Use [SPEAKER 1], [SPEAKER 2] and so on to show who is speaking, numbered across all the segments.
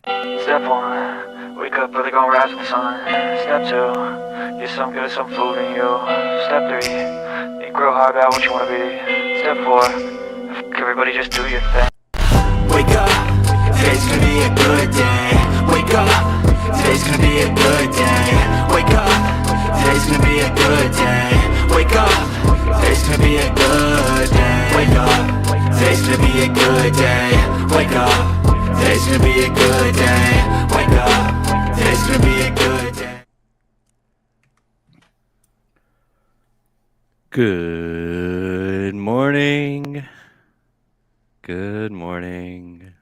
[SPEAKER 1] Step 1, wake up early, gonna rise with the sun. Step 2, get some good, some food in you. Step 3, you grow hard about what you wanna be. Step 4, everybody just do your thing.
[SPEAKER 2] Wake up, today's gonna be a good day. Wake up, today's gonna be a good day. Wake up, today's gonna be a good day. Wake up, today's gonna be a good day. Wake up, today's gonna be a good day. Wake up, today's gonna be a good day. Wake up, today's gonna be a good day.
[SPEAKER 3] Good morning. Good morning.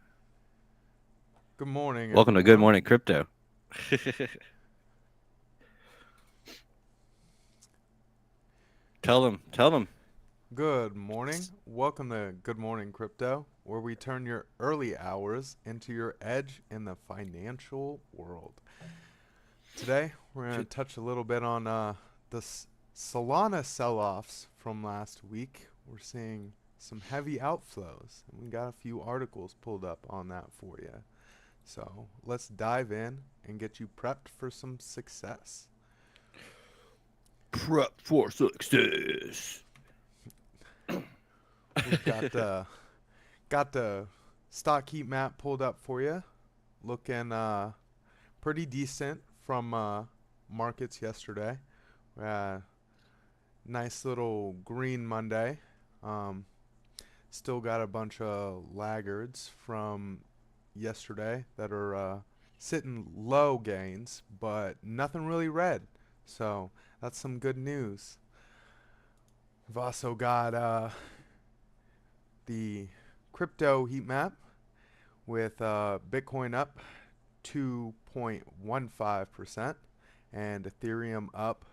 [SPEAKER 4] Good morning,
[SPEAKER 3] Welcome to Good Morning Crypto. Tell them.
[SPEAKER 4] Good morning. Welcome to Good Morning Crypto, where we turn your early hours into your edge in the financial world. Today, we're going to touch a little bit on the Solana sell-offs from last week. We're seeing some heavy outflows, and we got a few articles pulled up on that for you. So let's dive in and get you prepped for some success.
[SPEAKER 3] Prep for success.
[SPEAKER 4] We've got the stock heat map pulled up for you, looking pretty decent from markets yesterday. Nice little green Monday. Still got a bunch of laggards from yesterday that are sitting low gains, but nothing really red. So that's some good news. We've also got the crypto heat map with Bitcoin up 2.15% and Ethereum up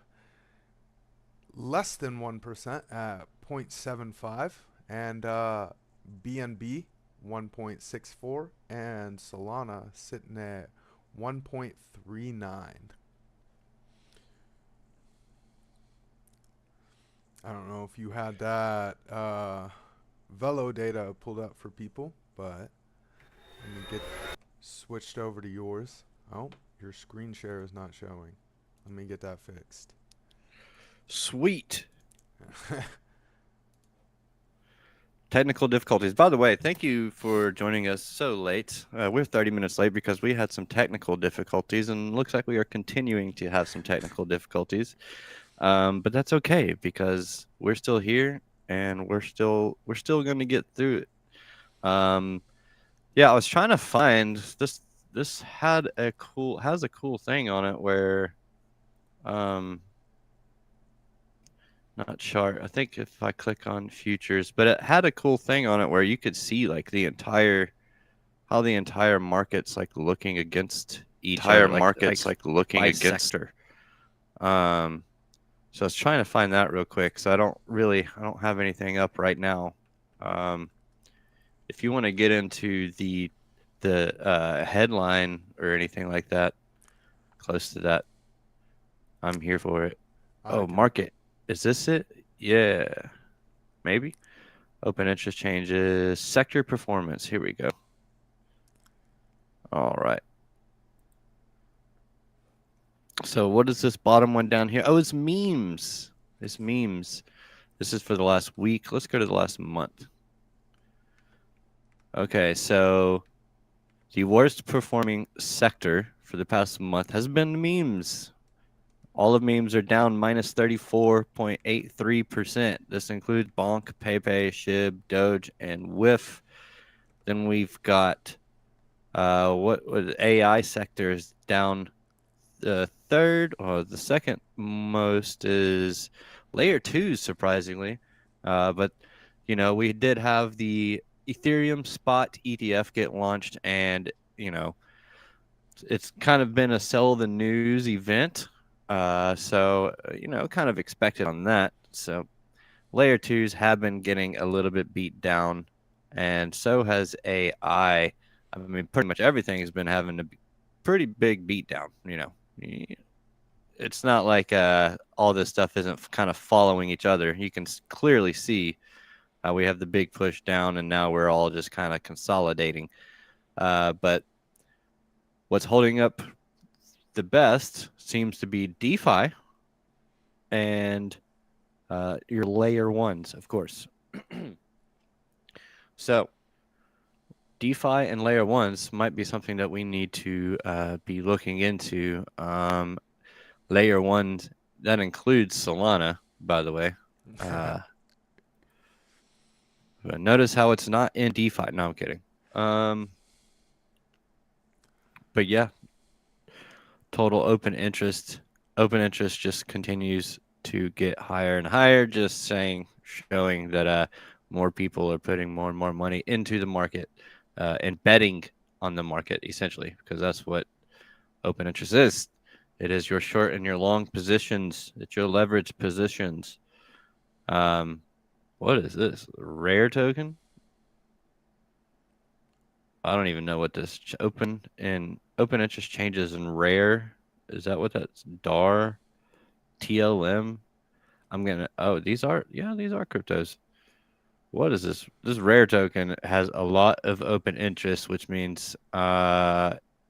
[SPEAKER 4] less than 1% at 0.75 and BNB 1.64 and Solana sitting at 1.39. I don't know if you had that Velo data pulled up for people, but let me get switched over to yours. Oh, your screen share is not showing. Let me get that fixed.
[SPEAKER 3] Sweet. Technical difficulties. By the way, thank you for joining us so late. We're 30 minutes late because we had some technical difficulties, and looks like we are continuing to have some technical difficulties. But that's okay because we're still here and we're still going to get through it. Yeah, I was trying to find this. This has a cool thing on it where, not chart. I think if I click on futures, but it had a cool thing on it where you could see like how the entire market's like looking against each other. Looking against sector. So I was trying to find that real quick. So I don't have anything up right now. If you want to get into the headline or anything like that, close to that, I'm here for it. Market. Is this it? Yeah. Maybe. Open interest changes. Sector performance. Here we go. All right. So what is this bottom one down here? Oh, it's memes. It's memes. This is for the last week. Let's go to the last month. Okay, so the worst performing sector for the past month has been memes. All of memes are down minus 34.83%. This includes Bonk, PayPay, Shib, Doge, and Whiff. Then we've got what AI sector is down. The third or the second most is layer 2, surprisingly. But we did have the Ethereum spot ETF get launched, and it's kind of been a sell the news event. So kind of expected on that. So layer 2s have been getting a little bit beat down, and so has AI. I mean, pretty much everything has been having a pretty big beat down. It's not like all this stuff isn't kind of following each other. You can clearly see we have the big push down, and now we're all just kind of consolidating. But What's holding up the best seems to be DeFi and your layer ones, of course. So DeFi and layer ones might be something that we need to be looking into. Layer ones, that includes Solana, by the way. Notice how it's not in DeFi. No, I'm kidding. But yeah, total open interest. Open interest just continues to get higher and higher, just showing that more people are putting more and more money into the market and betting on the market, essentially, because that's what open interest is. It is your short and your long positions. It's your leverage positions. What is this? Rare token? I don't even know what this open interest changes in rare. Is that what that's DAR? TLM? these are cryptos. What is this? This rare token has a lot of open interest, which means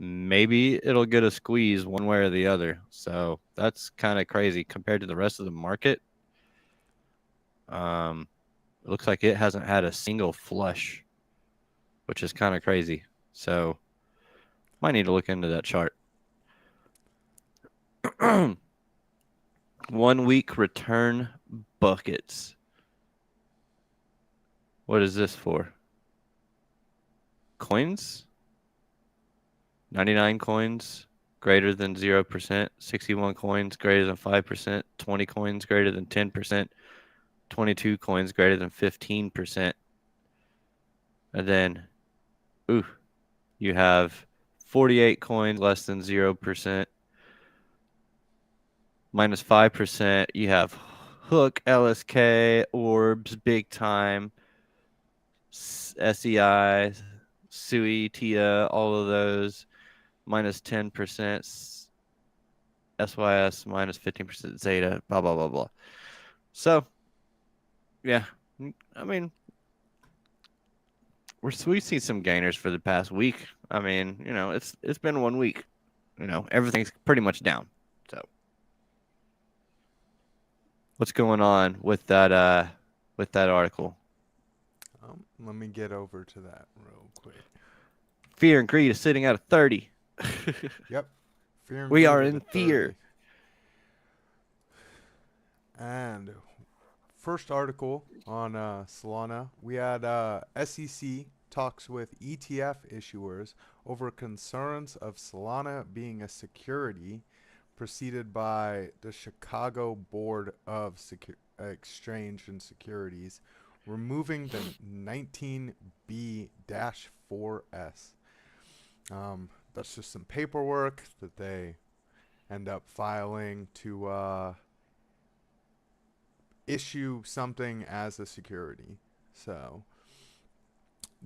[SPEAKER 3] maybe it'll get a squeeze one way or the other. So that's kind of crazy compared to the rest of the market. It looks like it hasn't had a single flush, which is kind of crazy. So might need to look into that chart. 1 week return buckets. What is this for? Coins? 99 coins greater than 0%, 61 coins greater than 5%, 20 coins greater than 10%, 22 coins greater than 15%. And then, you have 48 coins less than 0%, minus 5%. You have Hook, LSK, Orbs, Big Time, SEI, Sui, Tia, all of those, minus 10%, SYS, minus 15%, Zeta, blah, blah, blah, blah. So, yeah, I mean, we've seen some gainers for the past week. I mean, it's been 1 week. Everything's pretty much down. So, what's going on with that article?
[SPEAKER 4] Let me get over to that real quick.
[SPEAKER 3] Fear and greed is sitting at a 30.
[SPEAKER 4] Yep. Fear and
[SPEAKER 3] We
[SPEAKER 4] greed
[SPEAKER 3] are
[SPEAKER 4] at
[SPEAKER 3] in
[SPEAKER 4] a
[SPEAKER 3] fear.
[SPEAKER 4] 30. And first article on Solana, we had SEC talks with ETF issuers over concerns of Solana being a security, preceded by the Chicago Board of Exchange and Securities removing the 19B-4S. That's just some paperwork that they end up filing to issue something as a security. So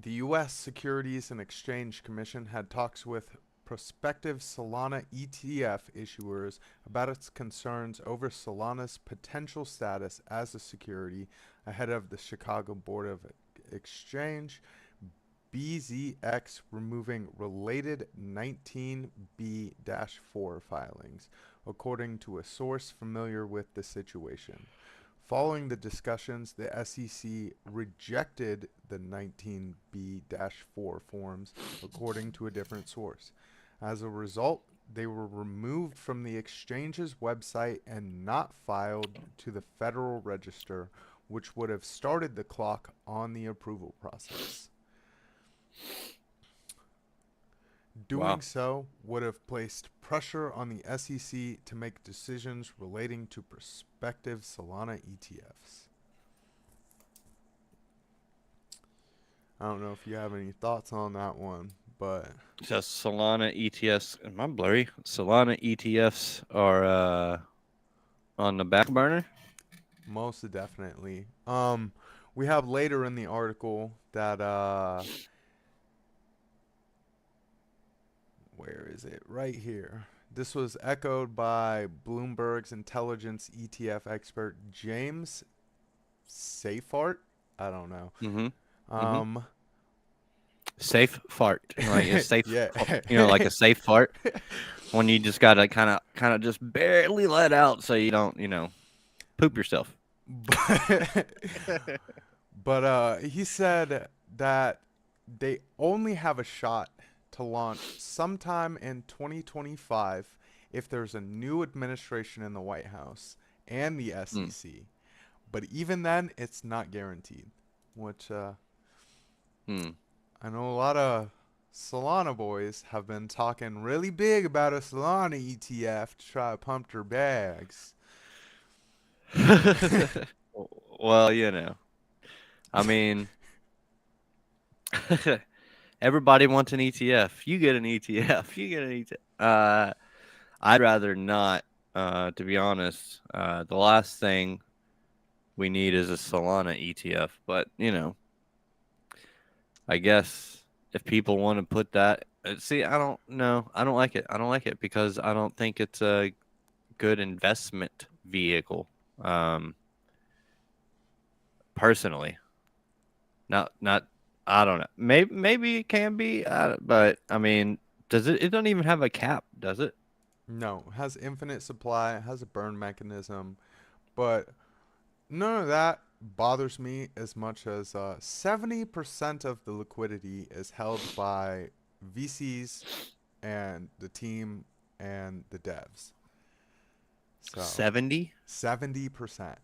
[SPEAKER 4] the U.S. Securities and Exchange Commission had talks with prospective Solana ETF issuers about its concerns over Solana's potential status as a security ahead of the Chicago Board of Exchange BZX removing related 19B-4 filings, according to a source familiar with the situation. Following the discussions, the SEC rejected the 19B-4 forms, according to a different source. As a result, they were removed from the exchange's website and not filed to the Federal Register, which would have started the clock on the approval process. Doing so would have placed pressure on the SEC to make decisions relating to prospective Solana ETFs. I don't know if you have any thoughts on that one, but
[SPEAKER 3] Just Solana ETFs. Am I blurry? Solana ETFs are on the back burner.
[SPEAKER 4] most definitely. We have later in the article that where is it? Right here. This was echoed by Bloomberg's intelligence ETF expert James Seyffart. I don't know.
[SPEAKER 3] Mm-hmm. safe fart, like a safe,
[SPEAKER 4] Yeah.
[SPEAKER 3] like a safe fart when you just gotta kind of just barely let out so you don't, poop yourself.
[SPEAKER 4] but he said that they only have a shot to launch sometime in 2025 if there's a new administration in the White House and the
[SPEAKER 3] Mm.
[SPEAKER 4] SEC. But even then, it's not guaranteed, which
[SPEAKER 3] Mm.
[SPEAKER 4] I know a lot of Solana boys have been talking really big about a Solana ETF to try to pump their bags.
[SPEAKER 3] Well, I mean, everybody wants an ETF. You get an ETF. You get an ETF. I'd rather not, to be honest. The last thing we need is a Solana ETF. But, I guess if people want to put that, see, I don't know. I don't like it. I don't like it because I don't think it's a good investment vehicle. Um, Personally, not. I don't know. Maybe it can be, but I mean, does it? It doesn't even have a cap, does it?
[SPEAKER 4] No, it has infinite supply, it has a burn mechanism, but none of that bothers me as much as 70% of the liquidity is held by VCs and the team and the devs. So
[SPEAKER 3] 70.
[SPEAKER 4] 70%.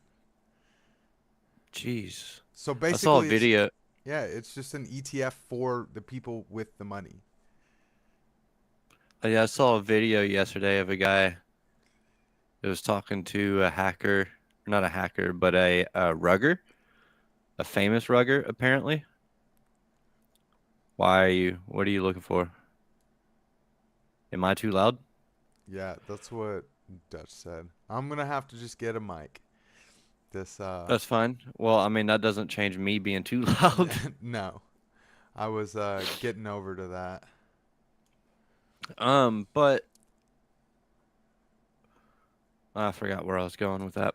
[SPEAKER 3] Jeez.
[SPEAKER 4] So
[SPEAKER 3] I saw a
[SPEAKER 4] basically,
[SPEAKER 3] video.
[SPEAKER 4] it's just an ETF for the people with the money.
[SPEAKER 3] Yeah, I saw a video yesterday of a guy that was talking to a hacker, not a hacker, but a rugger, a famous rugger, apparently. Why are you? What are you looking for? Am I too loud?
[SPEAKER 4] Yeah, that's what Dutch said. I'm gonna have to just get a mic. This
[SPEAKER 3] That's fine. Well, I mean, that doesn't change me being too loud.
[SPEAKER 4] no, I was getting over to that.
[SPEAKER 3] But I forgot where I was going with that.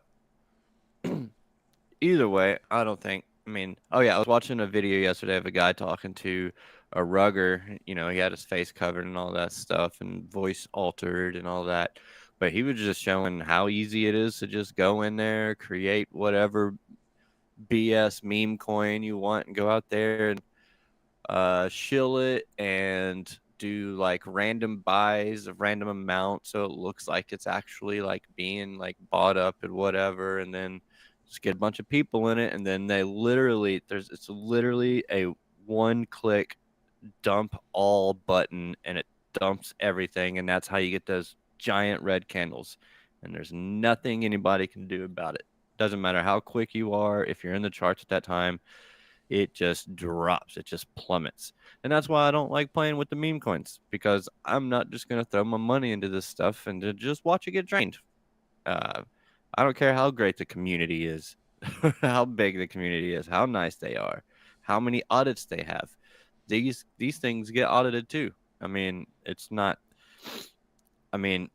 [SPEAKER 3] Either way, I don't think. I mean, oh yeah, I was watching a video yesterday of a guy talking to a rugger. He had his face covered and all that stuff, and voice altered and all that. But he was just showing how easy it is to just go in there, create whatever BS meme coin you want, and go out there and shill it and do like random buys of random amounts so it looks like it's actually like being like bought up and whatever, and then just get a bunch of people in it, and then it's literally a one click dump all button, and it dumps everything, and that's how you get those giant red candles, and there's nothing anybody can do about it. Doesn't matter how quick you are, if you're in the charts at that time, it just drops. It just plummets. And that's why I don't like playing with the meme coins, because I'm not just going to throw my money into this stuff and to just watch it get drained. Uh, I don't care how great the community is, how big the community is, how nice they are, how many audits they have. These things get audited too. I mean, it's not. I mean,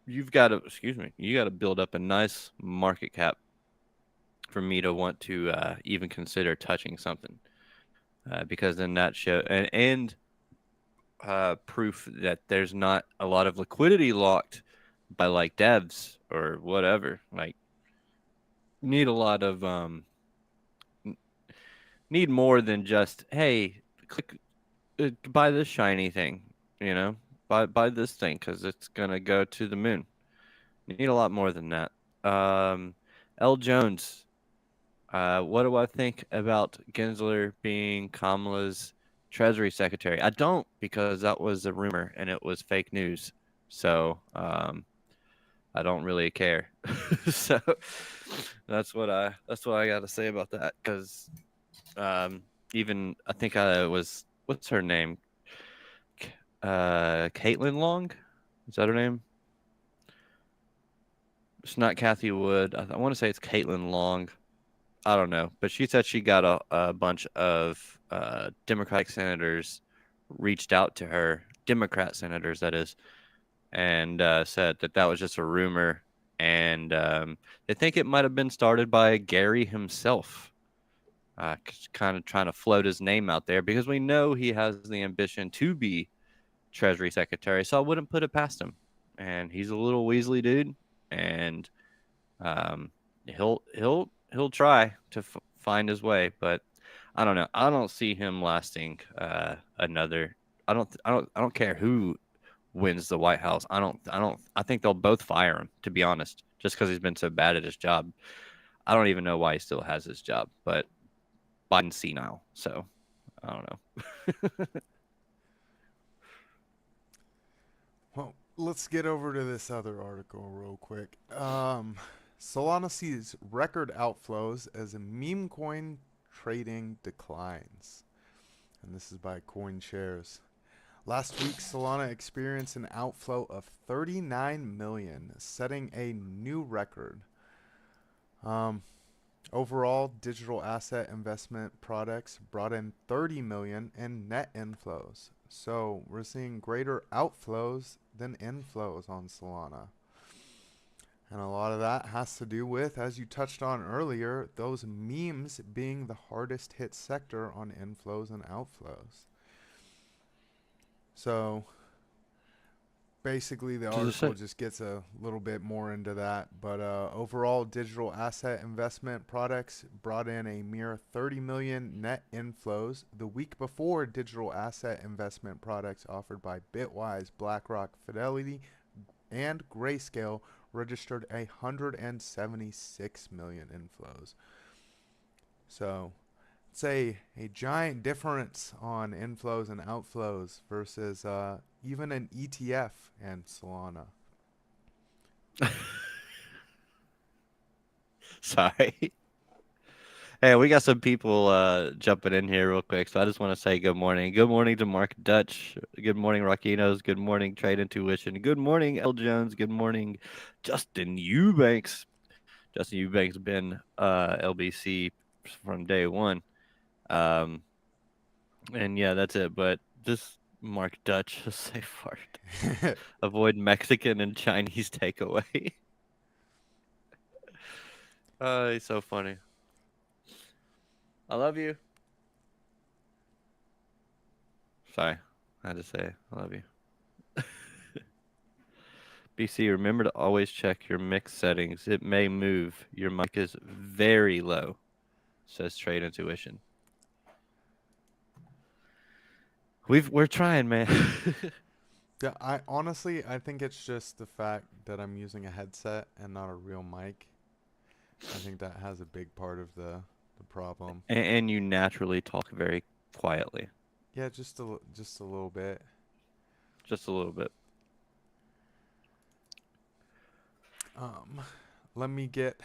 [SPEAKER 3] you got to build up a nice market cap for me to want to even consider touching something. Because then that show and proof that there's not a lot of liquidity locked by like devs or whatever. Like need a lot of need more than just hey click buy this shiny thing, buy this thing because it's gonna go to the moon. You need a lot more than that. L Jones. What do I think about Gensler being Kamala's Treasury Secretary? I don't, because that was a rumor and it was fake news. So I don't really care. So that's what I got to say about that. Because even I think I was what's her name? Caitlin Long, is that her name? It's not Kathy Wood. I want to say it's Caitlin Long. I don't know, but she said she got a bunch of Democratic senators reached out to her, Democrat senators, that is, and said that that was just a rumor, and they think it might have been started by Gary himself. kind of trying to float his name out there because we know he has the ambition to be Treasury Secretary. So I wouldn't put it past him. And he's a little Weasley dude, and um, he'll try to find his way. But I don't know. I don't see him lasting another. I don't care who wins the White House. I think they'll both fire him, to be honest, just because he's been so bad at his job. I don't even know why he still has his job, but Biden's senile, so I don't know.
[SPEAKER 4] Well, let's get over to this other article real quick. Solana sees record outflows as a meme coin trading declines. And this is by CoinShares. Last week, Solana experienced an outflow of 39 million, setting a new record. Um, Overall, digital asset investment products brought in 30 million in net inflows. So we're seeing greater outflows than inflows on Solana. And a lot of that has to do with, as you touched on earlier, those memes being the hardest hit sector on inflows and outflows. So basically, the article just gets a little bit more into that. But overall, digital asset investment products brought in a mere 30 million net inflows. The week before, digital asset investment products offered by Bitwise, BlackRock, Fidelity, and Grayscale registered 176 million inflows. So it's a giant difference on inflows and outflows versus even an ETF and Solana.
[SPEAKER 3] Sorry. Hey, we got some people jumping in here real quick, so I just want to say good morning. Good morning to Mark Dutch. Good morning, Rockinos. Good morning, Trade Intuition. Good morning, L. Jones. Good morning, Justin Eubanks. Justin Eubanks been LBC from day one. Um, and yeah, that's it. But just Mark Dutch, a safe word. Avoid Mexican and Chinese takeaway. He's so funny. I love you. Sorry, I had to say I love you. BC, remember to always check your mix settings. It may move. Your mic is very low, says Trade Intuition. We're trying, man.
[SPEAKER 4] Yeah, I think it's just the fact that I'm using a headset and not a real mic. I think that has a big part of the problem.
[SPEAKER 3] And you naturally talk very quietly.
[SPEAKER 4] Yeah, just a little bit.
[SPEAKER 3] Just a little bit.
[SPEAKER 4] Let me get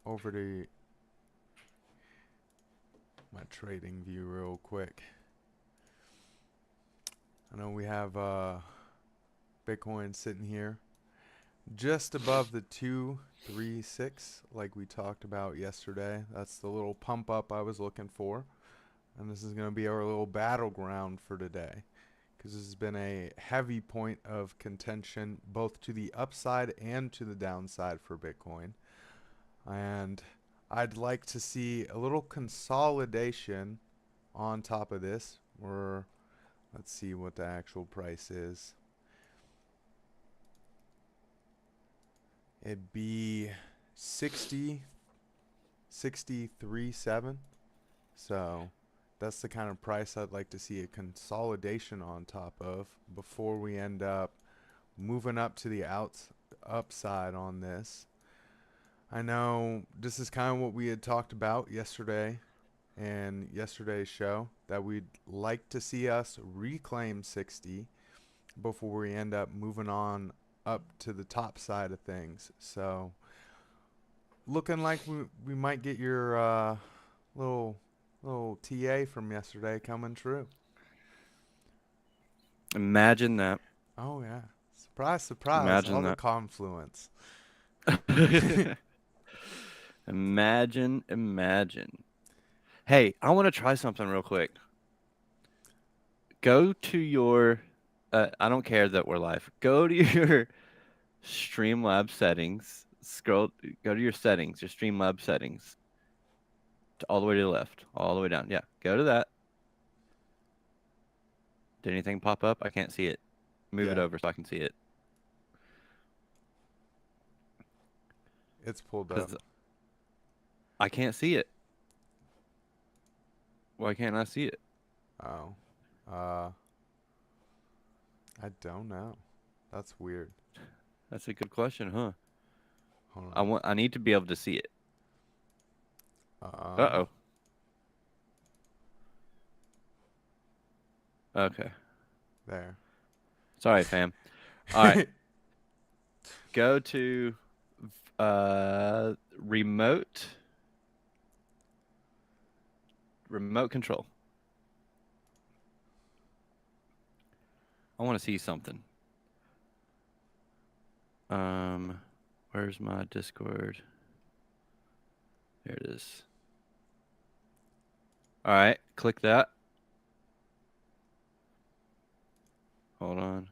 [SPEAKER 4] over to my trading view real quick. I know we have Bitcoin sitting here just above the 236 like we talked about yesterday. That's the little pump up I was looking for. And this is going to be our little battleground for today, because this has been a heavy point of contention both to the upside and to the downside for Bitcoin. And I'd like to see a little consolidation on top of this. Let's see what the actual price is. It'd be 63.7. So that's the kind of price I'd like to see a consolidation on top of before we end up moving up to the upside on this. I know this is kind of what we had talked about yesterday in yesterday's show, that we'd like to see us reclaim 60 before we end up moving on up to the top side of things. So looking like we might get your little TA from yesterday coming true.
[SPEAKER 3] Imagine that.
[SPEAKER 4] Oh yeah. Surprise, surprise.
[SPEAKER 3] Imagine
[SPEAKER 4] all
[SPEAKER 3] that.
[SPEAKER 4] the confluence.
[SPEAKER 3] Imagine. Hey, I want to try something real quick. Go to your I don't care that we're live. Go to your Streamlabs settings. Go to your settings, your Streamlabs settings. All the way to the left. All the way down. Yeah. Go to that. Did anything pop up? I can't see it. Move it
[SPEAKER 4] Yeah,
[SPEAKER 3] over so I can see it.
[SPEAKER 4] it's pulled up.
[SPEAKER 3] Because I can't see it. Why can't I see it?
[SPEAKER 4] Oh. Uh, I don't know. That's weird.
[SPEAKER 3] That's a good question, huh?
[SPEAKER 4] Hold
[SPEAKER 3] I need to be able to see it.
[SPEAKER 4] on.
[SPEAKER 3] Uh-oh. Okay.
[SPEAKER 4] There.
[SPEAKER 3] Sorry, fam. All right. Go to remote control. I want to see something. Where's my Discord? There it is. All right, click that. Hold on.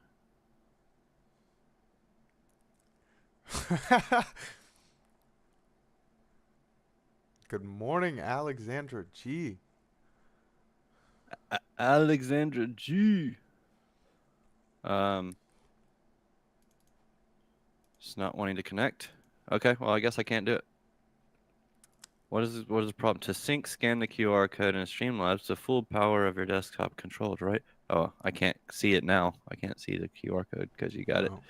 [SPEAKER 4] Good morning, Alexandra G.
[SPEAKER 3] Alexandra G. Um, it's not wanting to connect. Okay, well, I guess I can't do it. What is the problem? To sync, scan the QR code in Streamlabs, the full power of your desktop controlled, right? Oh, I can't see it now. I can't see the QR code because you got it.
[SPEAKER 4] Oh,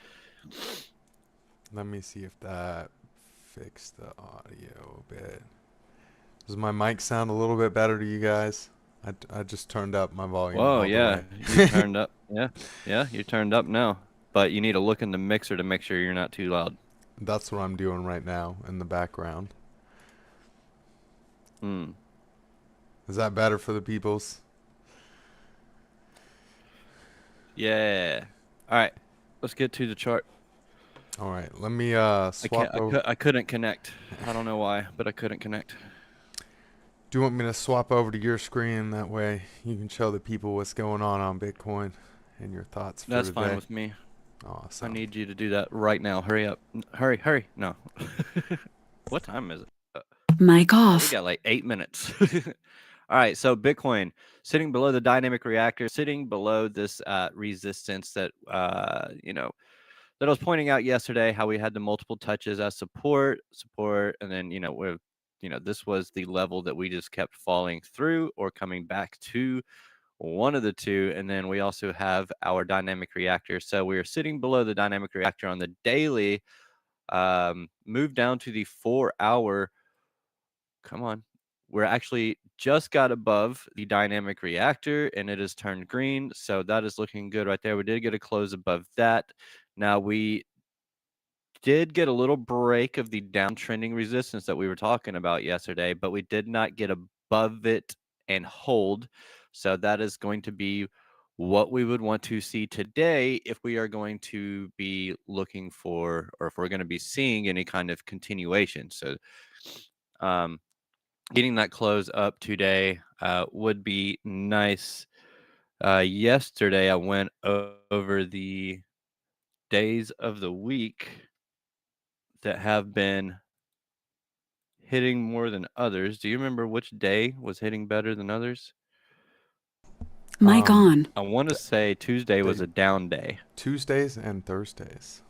[SPEAKER 4] let me see if that fixed the audio a bit. Does my mic sound a little bit better to you guys? I just turned up my volume
[SPEAKER 3] Whoa,
[SPEAKER 4] all
[SPEAKER 3] yeah,
[SPEAKER 4] the
[SPEAKER 3] you
[SPEAKER 4] way.
[SPEAKER 3] turned up. Yeah, you turned up now. But you need to look in the mixer to make sure you're not too loud.
[SPEAKER 4] That's what I'm doing right now in the background.
[SPEAKER 3] Hmm.
[SPEAKER 4] Is that better for the peoples?
[SPEAKER 3] Yeah. All right, let's get to the chart.
[SPEAKER 4] All right, let me
[SPEAKER 3] I
[SPEAKER 4] swap
[SPEAKER 3] can't.
[SPEAKER 4] over.
[SPEAKER 3] I couldn't connect. I don't know why, but I couldn't connect.
[SPEAKER 4] Do you want me to swap over to your screen? That way you can show the people what's going on Bitcoin and your thoughts for
[SPEAKER 3] That's fine
[SPEAKER 4] today.
[SPEAKER 3] with me. I
[SPEAKER 4] Awesome.
[SPEAKER 3] need you to do that right now. Hurry up. Hurry, hurry. No. What time is it?
[SPEAKER 5] Mic
[SPEAKER 3] We
[SPEAKER 5] off.
[SPEAKER 3] got like 8 minutes. All right, so Bitcoin sitting below the dynamic reactor, sitting below this resistance that that I was pointing out yesterday. How we had the multiple touches as support, and then this was the level that we just kept falling through or coming back to, one of the two, and then we also have our dynamic reactor. So we are sitting below the dynamic reactor on the daily. Move down to the 4-hour. Come on. We're actually just got above the dynamic reactor and it has turned green. So that is looking good right there. We did get a close above that. Now we did get a little break of the downtrending resistance that we were talking about yesterday, but we did not get above it and hold. So that is going to be what we would want to see today if we are going to be looking for, or if we're going to be seeing any kind of continuation. So, getting that close up today would be nice. Yesterday, I went over the days of the week that have been hitting more than others. Do you remember which day was hitting better than others?
[SPEAKER 5] Mic on.
[SPEAKER 3] I want to say Tuesday was a down day.
[SPEAKER 4] Tuesdays and Thursdays.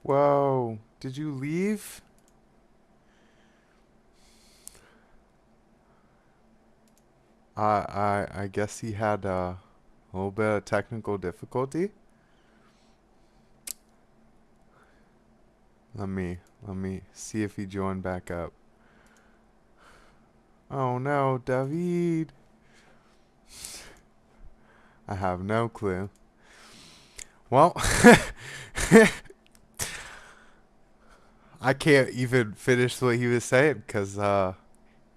[SPEAKER 4] Whoa, did you leave? I guess he had a little bit of technical difficulty. Let me see if he joined back up. Oh no, David. I have no clue. Well, I can't even finish what he was saying because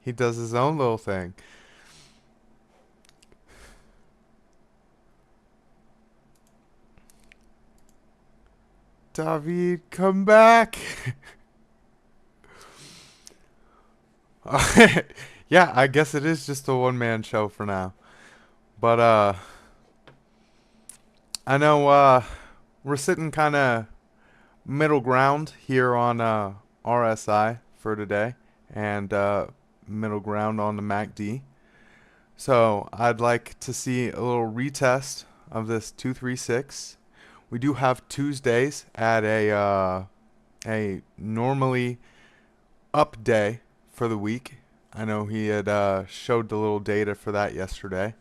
[SPEAKER 4] he does his own little thing. David, come back. Yeah, I guess it is just a one-man show for now. But I know we're sitting kind of middle ground here on RSI for today and middle ground on the MACD. So I'd like to see a little retest of this 236. We do have Tuesdays at a normally up day for the week. I know he had showed the little data for that yesterday,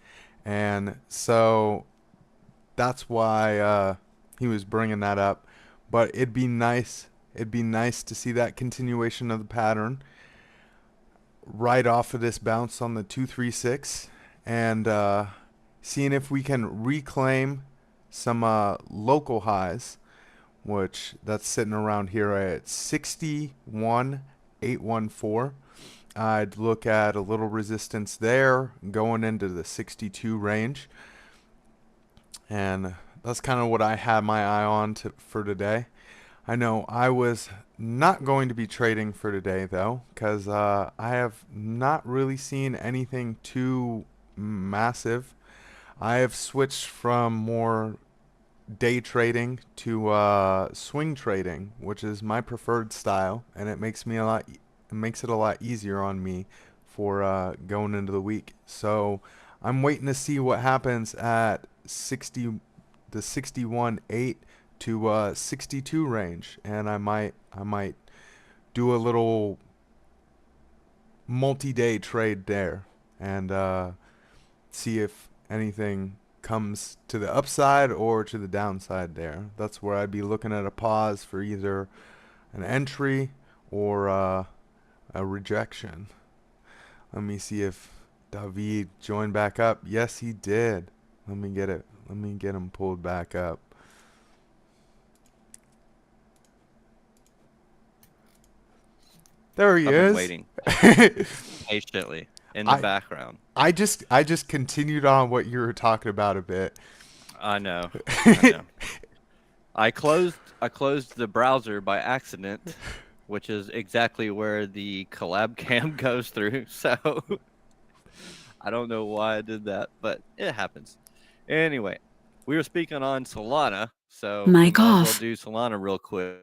[SPEAKER 4] and so that's why he was bringing that up. But it'd be nice. It'd be nice to see that continuation of the pattern right off of this bounce on the 236, and seeing if we can reclaim some local highs, which that's sitting around here at 61,814. I'd look at a little resistance there going into the 62 range, and that's kind of what I had my eye on for today. I know I was not going to be trading for today though, because I have not really seen anything too massive. I have switched from more day trading to swing trading, which is my preferred style, and it makes it a lot easier on me for going into the week. So I'm waiting to see what happens at 61.8 to 62 range, and I might do a little multi-day trade there and see if anything comes to the upside or to the downside there. That's where I'd be looking at a pause for either an entry or a rejection. Let me see if David joined back up. Yes, he did. Let me get it. Let me get him pulled back up. There he
[SPEAKER 3] I've been
[SPEAKER 4] is.
[SPEAKER 3] waiting patiently in the
[SPEAKER 4] I
[SPEAKER 3] background.
[SPEAKER 4] I just continued on what you were talking about a bit.
[SPEAKER 3] I know. I know. I closed the browser by accident, which is exactly where the collab cam goes through. So I don't know why I did that, but it happens. Anyway, we were speaking on Solana, so we
[SPEAKER 5] Mic
[SPEAKER 3] might as well
[SPEAKER 5] off.
[SPEAKER 3] do Solana real quick.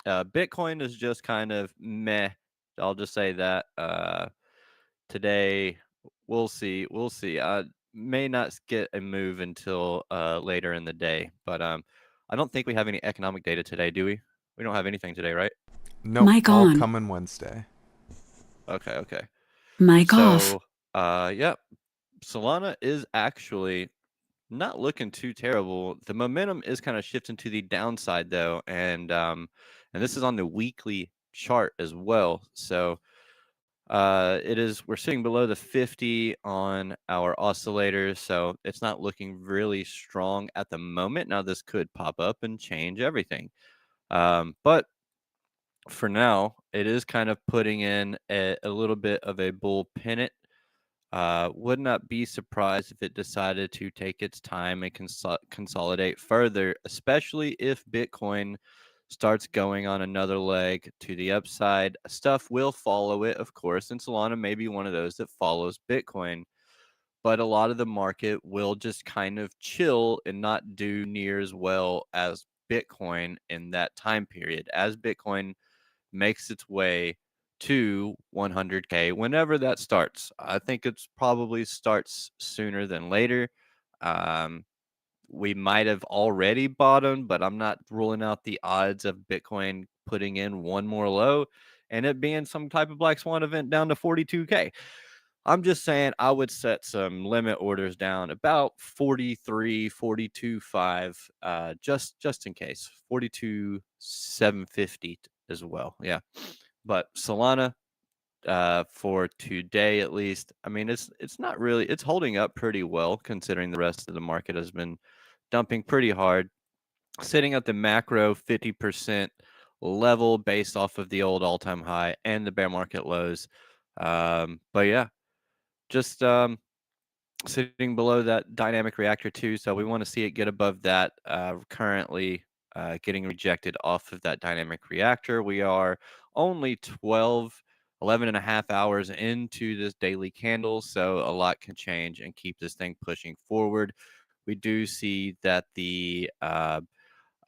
[SPEAKER 3] Bitcoin is just kind of meh. I'll just say that. Today, we'll see. We'll see. I may not get a move until later in the day, but I don't think we have any economic data today, do we? We don't have anything today, right?
[SPEAKER 4] Nope,
[SPEAKER 5] Mic
[SPEAKER 4] all
[SPEAKER 5] on.
[SPEAKER 4] coming Wednesday.
[SPEAKER 3] Okay, okay.
[SPEAKER 5] Mic off.
[SPEAKER 3] So, yeah, Solana is actually not looking too terrible. The momentum is kind of shifting to the downside though, and this is on the weekly chart as well. So we're sitting below the 50 on our oscillators, so it's not looking really strong at the moment. Now this could pop up and change everything. But for now, it is kind of putting in a little bit of a bull pennant. Would not be surprised if it decided to take its time and consolidate further, especially if Bitcoin starts going on another leg to the upside. Stuff will follow it, of course, and Solana may be one of those that follows Bitcoin. But a lot of the market will just kind of chill and not do near as well as Bitcoin in that time period. As Bitcoin makes its way to 100K whenever that starts. I think it's probably starts sooner than later. Um, we might have already bottomed, but I'm not ruling out the odds of Bitcoin putting in one more low and it being some type of black swan event down to 42K. I'm just saying I would set some limit orders down about 43, 42.5, just in case. 42,750 as well. Yeah. But Solana, for today at least, I mean it's not really, it's holding up pretty well considering the rest of the market has been dumping pretty hard, sitting at the macro 50% level based off of the old all-time high and the bear market lows. But yeah, just sitting below that dynamic reactor too. So we want to see it get above that. Currently getting rejected off of that dynamic reactor. We are only 11 and a half hours into this daily candle. So a lot can change and keep this thing pushing forward. We do see that the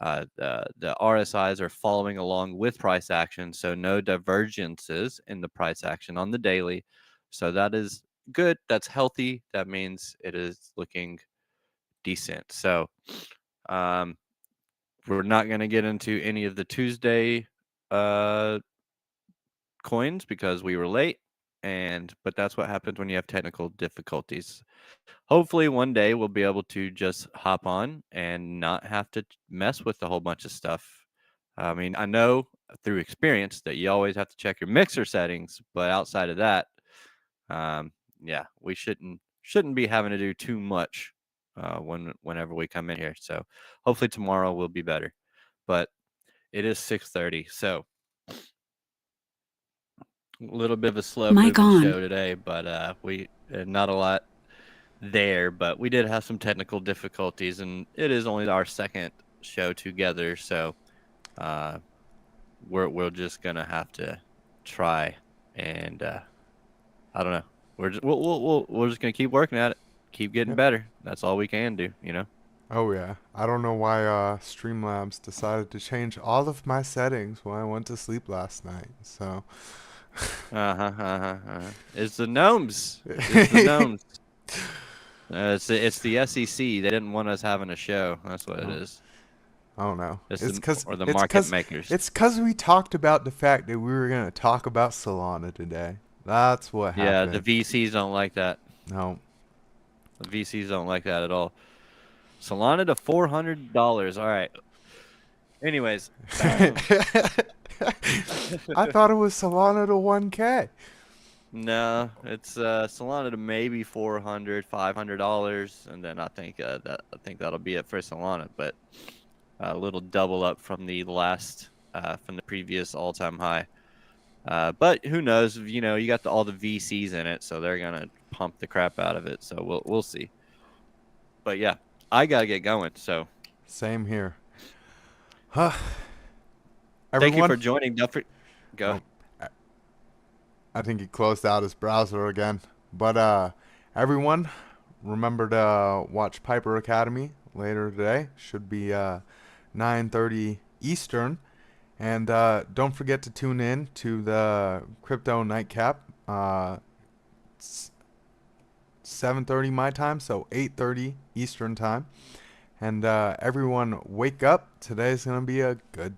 [SPEAKER 3] The RSIs are following along with price action, so no divergences in the price action on the daily. So that is good. That's healthy. That means it is looking decent. So um, we're not going to get into any of the Tuesday coins because we were late, but that's what happens when you have technical difficulties. Hopefully one day we'll be able to just hop on and not have to mess with a whole bunch of stuff. I mean, I know through experience that you always have to check your mixer settings, but outside of that, yeah, we shouldn't be having to do too much whenever we come in here. So hopefully tomorrow will be better. But it is 6:30, so a little bit of a slow
[SPEAKER 5] Mic
[SPEAKER 3] moving
[SPEAKER 5] on.
[SPEAKER 3] show today, but we not a lot there, but we did have some technical difficulties, and it is only our second show together, so we're just gonna have to try, and I don't know. We're just gonna keep working at it, keep getting
[SPEAKER 4] Yep.
[SPEAKER 3] better. That's all we can do, you know.
[SPEAKER 4] Oh yeah. I don't know why Streamlabs decided to change all of my settings when I went to sleep last night. So
[SPEAKER 3] It's the gnomes. It's the gnomes. It's the SEC. They didn't want us having a show. That's what it
[SPEAKER 4] Oh,
[SPEAKER 3] is.
[SPEAKER 4] I don't know.
[SPEAKER 3] It's
[SPEAKER 4] It's
[SPEAKER 3] the
[SPEAKER 4] cuz
[SPEAKER 3] or the
[SPEAKER 4] it's
[SPEAKER 3] market
[SPEAKER 4] cuz
[SPEAKER 3] makers.
[SPEAKER 4] it's cuz we talked about the fact that we were going to talk about Solana today. That's what
[SPEAKER 3] Yeah, the
[SPEAKER 4] happened.
[SPEAKER 3] VCs don't like that.
[SPEAKER 4] No.
[SPEAKER 3] The VCs don't like that at all. Solana to $400. All right. Anyways,
[SPEAKER 4] I thought it was Solana to 1K.
[SPEAKER 3] no, it's Solana to maybe $400, $500, and then I think that'll be it for Solana. But a little double up from the previous all-time high. But who knows? You know, you got all the VCs in it, so they're gonna pump the crap out of it. So we'll see. But yeah, I gotta get going. So
[SPEAKER 4] Same here. Huh.
[SPEAKER 3] thank you
[SPEAKER 4] Everyone?
[SPEAKER 3] for joining. Go.
[SPEAKER 4] Oh, I think he closed out his browser again. But everyone, remember to watch Piper Academy later today. Should be 9:30 Eastern. And don't forget to tune in to the Crypto Nightcap. 7:30 my time, so 8:30 Eastern time. And everyone, wake up. Today's going to be a good